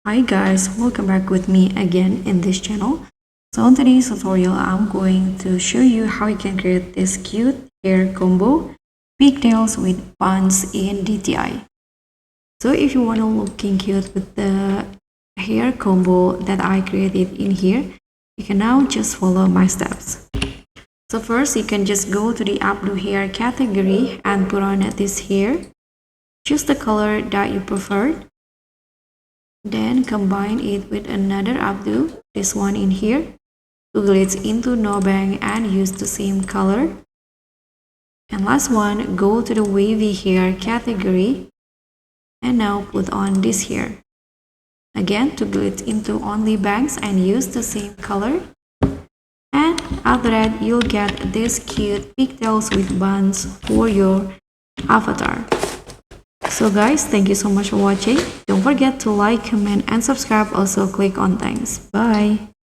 Hi guys, welcome back with me again in this channel. So in today's tutorial, I'm going to show you how you can create this cute hair combo, pigtails with buns in DTI. So if you want to looking cute with the hair combo that I created in here, you can now just follow my steps. So first, you can just go to the Updo hair category and put on this hair. Choose the color that you prefer. Then combine it with another Updo, this one in here, to glitch into no bang and use the same color. And last one, go to the wavy hair category and now put on this hair. Again, to glitch into only bangs and use the same color. And after that, you'll get this cute pigtails with buns for your avatar. So guys, thank you so much for watching. Don't forget to like, comment, and subscribe. Also click on thanks. Bye.